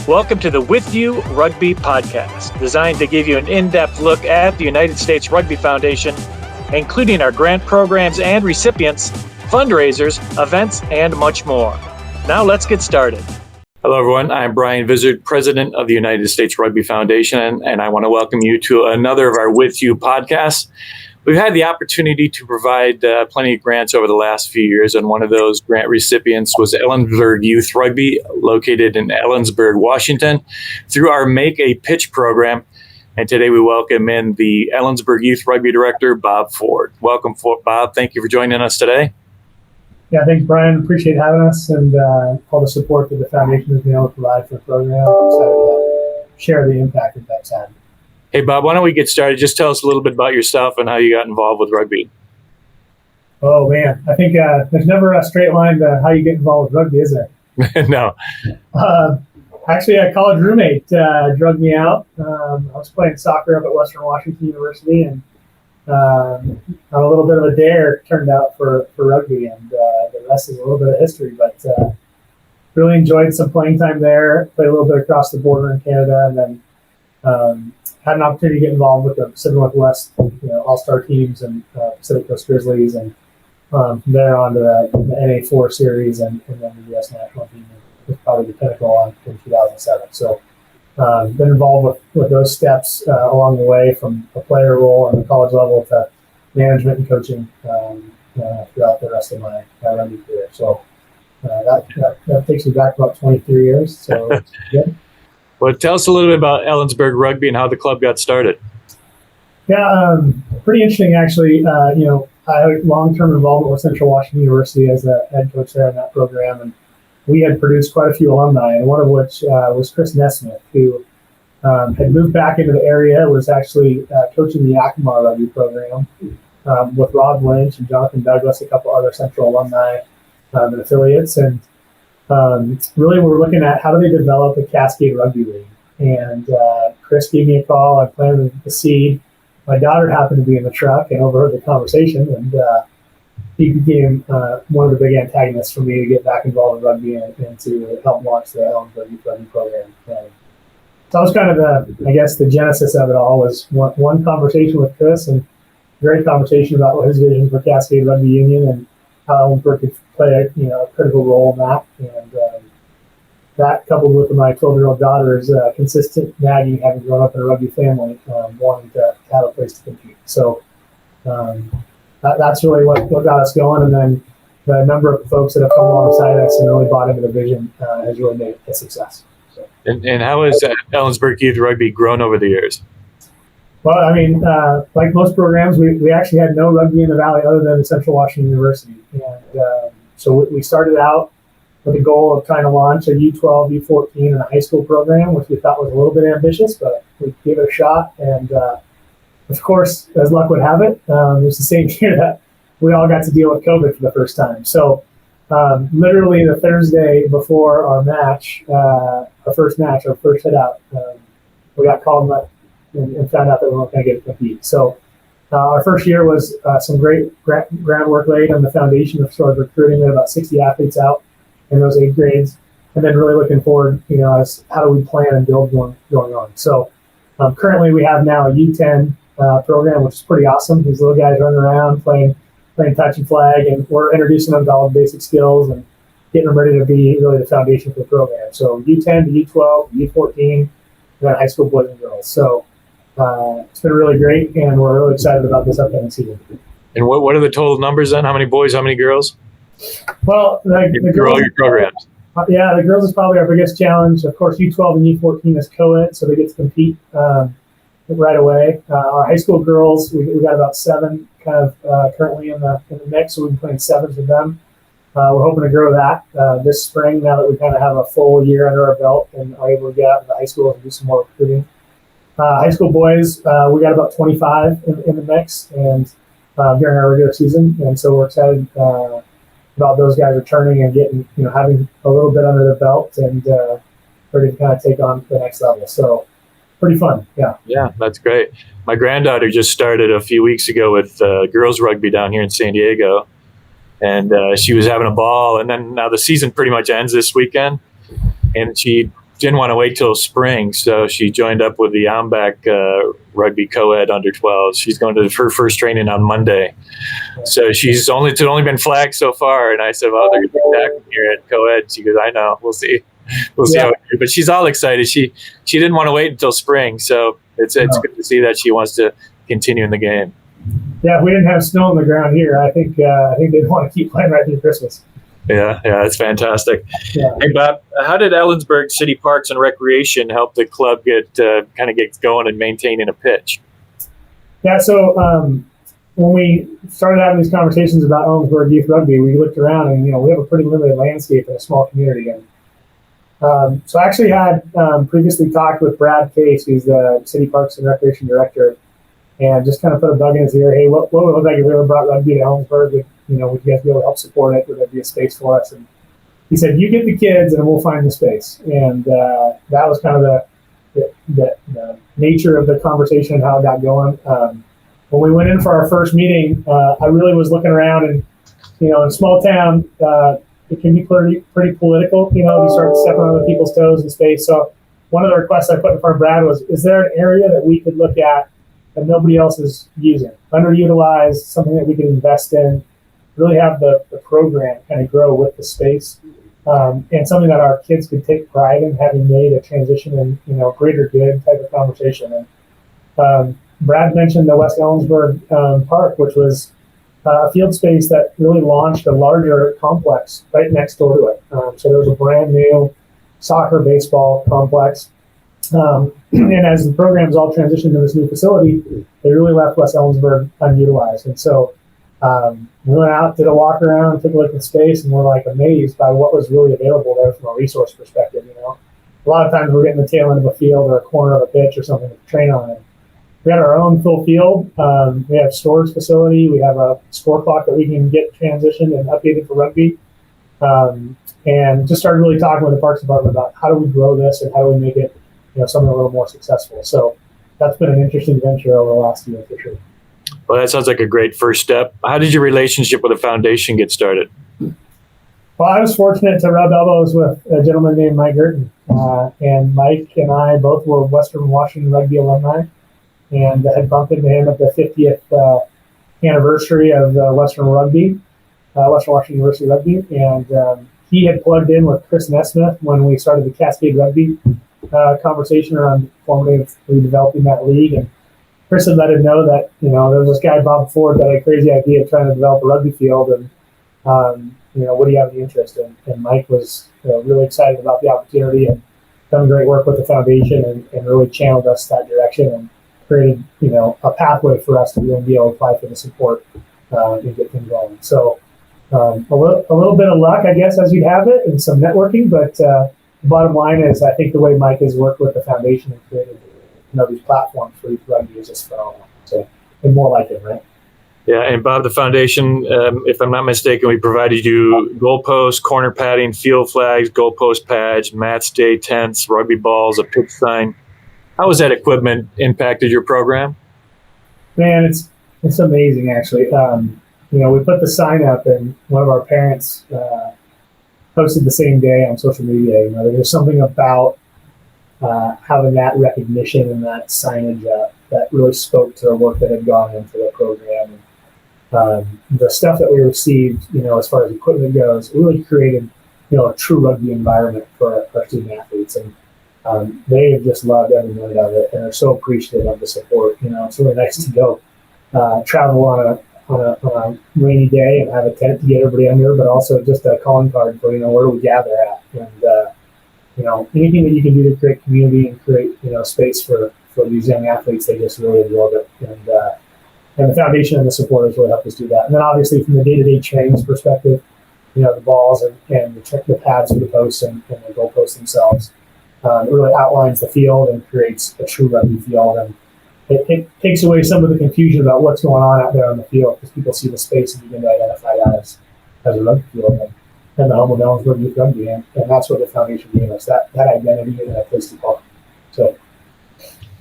Welcome to the With You Rugby podcast, designed to give you an in-depth look at the United States Rugby Foundation, including our grant programs and recipients, fundraisers, events, and much more. Now let's get started. Hello, everyone. I'm Brian Vizard, President of the United States Rugby Foundation, and I want to welcome you to another of our With You podcasts. We've had the opportunity to provide plenty of grants over the last few years, and one of those grant recipients was Ellensburg Youth Rugby, located in Ellensburg, Washington, through our Make a Pitch program. And today we welcome in the Ellensburg Youth Rugby Director, Bob Ford. Welcome, Bob. Thank you for joining us today. Yeah, thanks, Brian. Appreciate having us and all the support that the foundation has been able to provide for the program. I'm excited to share the impact that that's had. Hey, Bob, why don't we get started? Just tell us a little bit about yourself and how you got involved with rugby. Oh, man. I think there's never a straight line to how you get involved with rugby, is there? No. Actually, a college roommate drugged me out. I was playing soccer up at Western Washington University, and on a little bit of a dare turned out for rugby, and the rest is a little bit of history. But really enjoyed some playing time there, played a little bit across the border in Canada, and then had an opportunity to get involved with the Pacific Northwest All-Star teams and Pacific Coast Grizzlies, and from there on to the NA4 series and then the U.S. national team was probably the pinnacle in 2007. So been involved with those steps along the way, from a player role on the college level to management and coaching throughout the rest of my rugby career. So that takes me back about 23 years. So it's good. Well, tell us a little bit about Ellensburg Rugby and how the club got started. Yeah, pretty interesting, actually. I had long-term involvement with Central Washington University as a head coach there in that program, and we had produced quite a few alumni, and one of which was Chris Nesmith, who had moved back into the area, was actually coaching the Yakima Rugby program with Rob Lynch and Jonathan Douglas, a couple other Central alumni and affiliates, and really we're looking at how do they develop a Cascade Rugby League. And Chris gave me a call. I planted the seed. My daughter happened to be in the truck and overheard the conversation, and he became one of the big antagonists for me to get back involved in rugby and to help launch the Ellensburg Youth Rugby program. So that was kind of the genesis of it all, was one conversation with Chris, and a great conversation about what his vision for Cascade Rugby Union and how Ellensburg could play a critical role in that. And that, coupled with my 12-year-old daughter's consistent nagging, having grown up in a rugby family, wanting to have a place to compete. So that's really what got us going. And then the number of folks that have come alongside us and really bought into the vision has really made it a success. So. And how has Ellensburg Youth Rugby grown over the years? Well, I mean, like most programs, we actually had no rugby in the Valley other than Central Washington University. And so we started out with the goal of trying to launch a U12, U14, and a high school program, which we thought was a little bit ambitious, but we gave it a shot. And of course, as luck would have it, it was the same year that we all got to deal with COVID for the first time. So literally the Thursday before our match, our first hit out, we got called up and found out that we weren't going to get to compete. So our first year was some great groundwork laid on the foundation of sort of recruiting. We had about 60 athletes out in those 8 grades, and then really looking forward, as how do we plan and build going on. So currently we have now a U10 program, which is pretty awesome. These little guys running around playing touch and flag, and we're introducing them to all the basic skills and getting them ready to be really the foundation for the program. So U10 to U12, U14, and then high school boys and girls. So it's been really great, and we're really excited about this upcoming season. And what are the total numbers then? How many boys, how many girls? Well, the girls, all your programs. The girls is probably our biggest challenge. Of course, U12 and U14 is co-ed, so they get to compete right away. Our high school girls, we got about 7 kind of currently in the mix, so we've been playing 7s with them. We're hoping to grow that this spring, now that we kind of have a full year under our belt and are able to get out to the high school and do some more recruiting. High school boys, we got about 25 in the mix and during our regular season, and so we're excited about those guys returning and getting, having a little bit under the belt and ready to kind of take on the next level. So pretty fun. Yeah. Yeah, that's great. My granddaughter just started a few weeks ago with girls rugby down here in San Diego, and she was having a ball. And then now the season pretty much ends this weekend, and she didn't want to wait till spring, so she joined up with the Ambach rugby co-ed under 12. She's going to her first training on Monday. So she's only been flagged so far. And I said, well, they're going to be back here at co-ed. She goes, I know. We'll see. We'll see how it goes. But she's all excited. She didn't want to wait until spring. So it's good to see that she wants to continue in the game. Yeah, if we didn't have snow on the ground here, I think they'd want to keep playing right through Christmas. Yeah, that's fantastic. Yeah. Hey, Bob, how did Ellensburg City Parks and Recreation help the club get going and maintaining a pitch? Yeah, so when we started having these conversations about Ellensburg Youth Rugby, we looked around and, we have a pretty limited landscape in a small community. And so I actually had previously talked with Brad Case, who's the City Parks and Recreation Director, and just kind of put a bug in his ear. Hey, what would it look like if we ever brought rugby to Ellensburg? Would you guys be able to help support it? Would there be a space for us? And he said, you get the kids and we'll find the space. And that was kind of the nature of the conversation and how it got going. When we went in for our first meeting, I really was looking around and, in a small town, it can be pretty political. You start stepping on other people's toes in space. So one of the requests I put in front of Brad was, is there an area that we could look at that nobody else is using, underutilized, something that we could invest in, really have the program kind of grow with the space, and something that our kids could take pride in having made a transition in, greater good type of conversation. And Brad mentioned the West Ellensburg Park, which was a field space that really launched a larger complex right next door to it. So there was a brand new soccer, baseball complex. And as the programs all transitioned to this new facility, they really left West Ellensburg unutilized. And so we went out, did a walk around, took a look at the space, and we're amazed by what was really available there from a resource perspective. A lot of times we're getting the tail end of a field or a corner of a pitch or something to train on it. We had our own full field. We have storage facility. We have a score clock that we can get transitioned and updated for rugby. And just started really talking with the Parks Department about how do we grow this and how do we make it something a little more successful. So that's been an interesting venture over the last year for sure. Well, that sounds like a great first step. How did your relationship with the foundation get started? Well, I was fortunate to rub elbows with a gentleman named Mike Gerton. And Mike and I both were Western Washington Rugby alumni, and had bumped into him at the 50th anniversary of Western Washington University Rugby. And he had plugged in with Chris Nesmith when we started the Cascade Rugby conversation around formatively developing that league. And Chris had let him know that, there was this guy, Bob Ford, that had a crazy idea of trying to develop a rugby field. And, what do you have any interest in? And Mike was really excited about the opportunity and done great work with the foundation and really channeled us that direction and created, a pathway for us to be able to apply for the support and get things going. So a little bit of luck, I guess, as you have it, and some networking, but the bottom line is I think the way Mike has worked with the foundation and created these platforms for youth rugby is just phenomenal. So, and more like it, right? Yeah, and Bob, the foundation, if I'm not mistaken, we provided you goalposts, corner padding, field flags, goalpost pads, match day tents, rugby balls, a pitch sign. How has that equipment impacted your program? Man, it's amazing, actually. We put the sign up, and one of our parents posted the same day on social media. There's something about having that recognition and that signage up that really spoke to the work that had gone into the program. And the stuff that we received, as far as equipment goes, it really created, a true rugby environment for our student athletes. And they have just loved every minute of it and are so appreciative of the support. It's really nice to go travel on a rainy day and have a tent to get everybody under, but also just a calling card for, where do we gather at? And, anything that you can do to create community and create, space for these young athletes, they just really absorb it. And the foundation and the supporters really helped us do that. And then obviously from the day-to-day trainings perspective, the balls and the pads for the posts and the goalposts themselves, it really outlines the field and creates a true rugby field. And it takes away some of the confusion about what's going on out there on the field because people see the space and begin to identify that as a rugby field and the home of Ellensburg Youth Rugby. And that's what the foundation gave us, that identity and that place to call. So.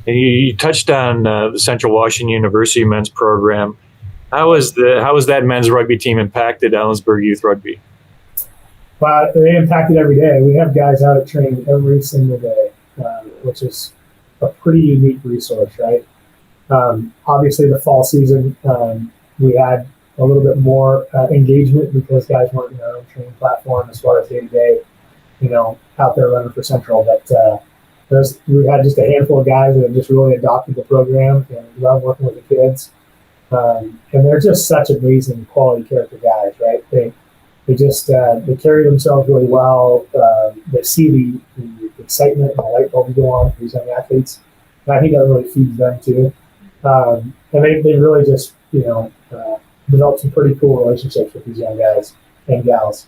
And you touched on the Central Washington University men's program. How was that men's rugby team impacted Ellensburg Youth Rugby? But they impact it every day. We have guys out at training every single day, which is a pretty unique resource, right? Obviously, the fall season, we had a little bit more engagement because guys weren't in their own training platform as far as day-to-day, out there running for Central. But we had just a handful of guys that have just really adopted the program and love working with the kids. And they're just such amazing quality character guys, right? They just they carry themselves really well. They see the excitement and the light bulb go on for these young athletes. And I think that really feeds them too. And they really just, developed some pretty cool relationships with these young guys and gals.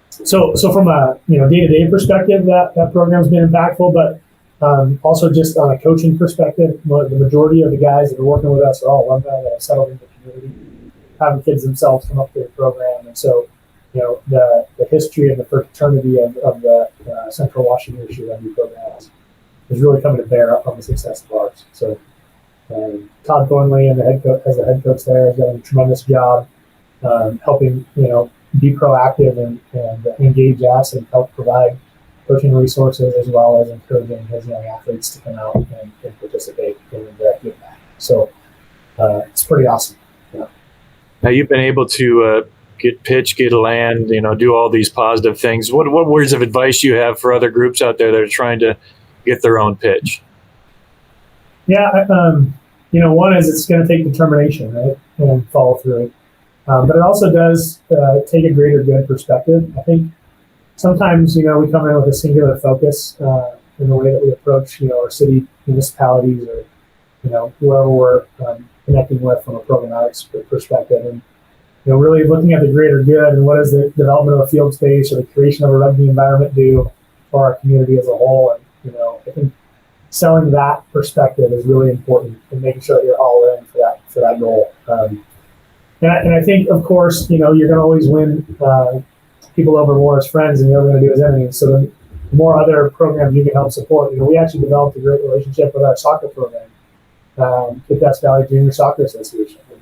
So from a day-to-day perspective, that program's been impactful, but also just on a coaching perspective, the majority of the guys that are working with us are all alumni that have settled in the community, having kids themselves come up to the program, and so the history and the fraternity of the Central Washington Youth Rugby programs is really coming to bear on the success of ours. So Todd Thornley and the head coach there has done a tremendous job helping be proactive and engage us and help provide coaching resources as well as encouraging his young athletes to come out and participate in the give back. So it's pretty awesome. Now you've been able to get pitch, get land, do all these positive things. What words of advice do you have for other groups out there that are trying to get their own pitch? Yeah, one is it's going to take determination, right, and follow through. But it also does take a greater good perspective. I think sometimes, we come in with a singular focus in the way that we approach, our city, municipalities, or, whoever we're connecting with from a programmatic perspective. And, really looking at the greater good and what does the development of a field space or the creation of a rugby environment do for our community as a whole. And, I think selling that perspective is really important and making sure that you're all in for that goal. And I think, of course, you're going to always win people over more as friends than you're ever going to do as enemies. So the more other programs you can help support. We actually developed a great relationship with our soccer program, the Death Valley Junior Soccer Association. And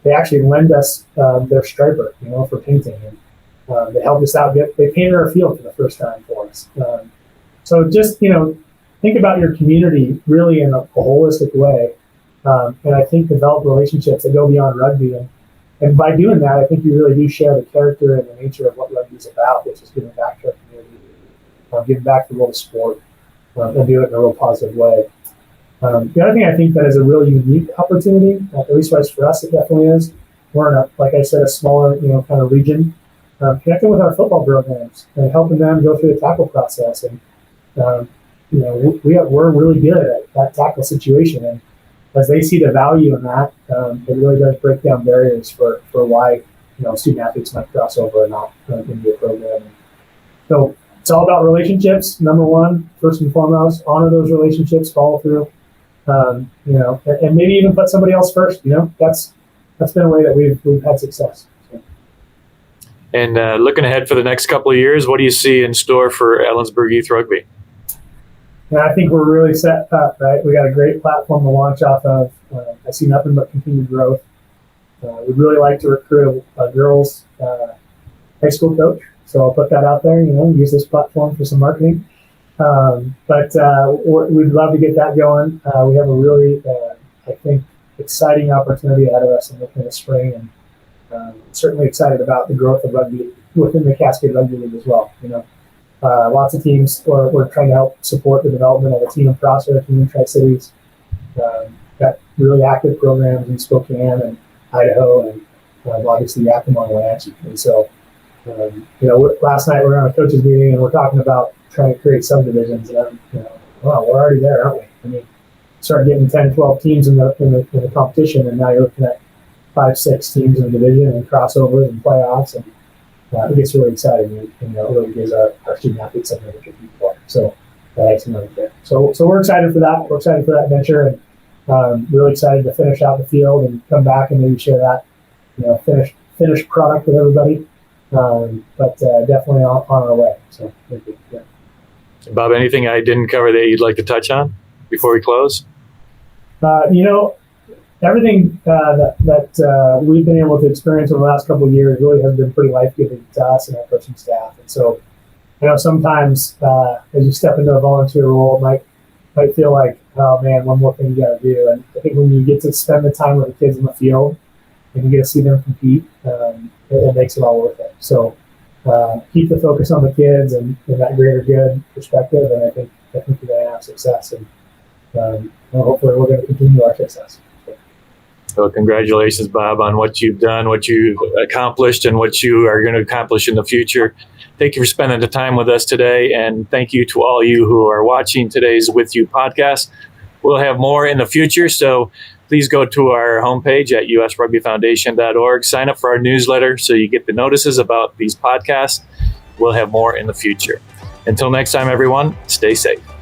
they actually lend us their striper, for painting. And they helped us out. They painted our field for the first time for us. So just, think about your community really in a holistic way. And I think develop relationships that go beyond rugby. And by doing that, I think you really do share the character and the nature of what rugby is about, which is giving back to our community, giving back to the world of sport, and do it in a real positive way. The other thing I think that is a really unique opportunity, at least for us, it definitely is. We're in like I said, a smaller, kind of region, connecting with our football programs and helping them go through the tackle process. And, we're really good at that tackle situation. And as they see the value in that, it really does break down barriers for why student athletes might cross over and not into a program. So it's all about relationships. Number one, first and foremost, honor those relationships, follow through, and maybe even put somebody else first. That's been a way that we've had success. So. And looking ahead for the next couple of years, what do you see in store for Ellensburg Youth Rugby? And I think we're really set up, right? We got a great platform to launch off of. I see nothing but continued growth. We'd really like to recruit a girls' high school coach. So I'll put that out there, use this platform for some marketing. But we'd love to get that going. We have a really, I think, exciting opportunity ahead of us in the spring. And certainly excited about the growth of rugby within the Cascade Rugby League as well, Lots of teams we're trying to help support the development of a team in Prosser, a team in Tri-Cities. Got really active programs in Spokane and Idaho and obviously Yakima and Wenatchee. And so, last night we were on a coaches meeting and we're talking about trying to create subdivisions. And wow, we're already there, aren't we? I mean, start getting 10, 12 teams in the competition, and now you're looking at 5, 6 teams in the division and crossovers and playoffs. And it gets really exciting, and it really gives our student athletes something to compete for. So that's another thing. So we're excited for that. We're excited for that venture, and really excited to finish out the field and come back and maybe share that, finished product with everybody. But definitely on our way. So thank you. Yeah. Bob, anything I didn't cover that you'd like to touch on before we close? everything that we've been able to experience over the last couple of years really has been pretty life-giving to us and our coaching staff. And so, sometimes as you step into a volunteer role, it might feel like, oh man, one more thing you got to do. And I think when you get to spend the time with the kids in the field and you get to see them compete, it makes it all worth it. So keep the focus on the kids and that greater good perspective, and I think you're going to have success. And hopefully we're going to continue our success. So congratulations, Bob, on what you've done, what you've accomplished, and what you are going to accomplish in the future. Thank you for spending the time with us today, and thank you to all you who are watching today's With You podcast. We'll have more in the future, so please go to our homepage at usrugbyfoundation.org. Sign up for our newsletter so you get the notices about these podcasts. We'll have more in the future. Until next time, everyone, stay safe.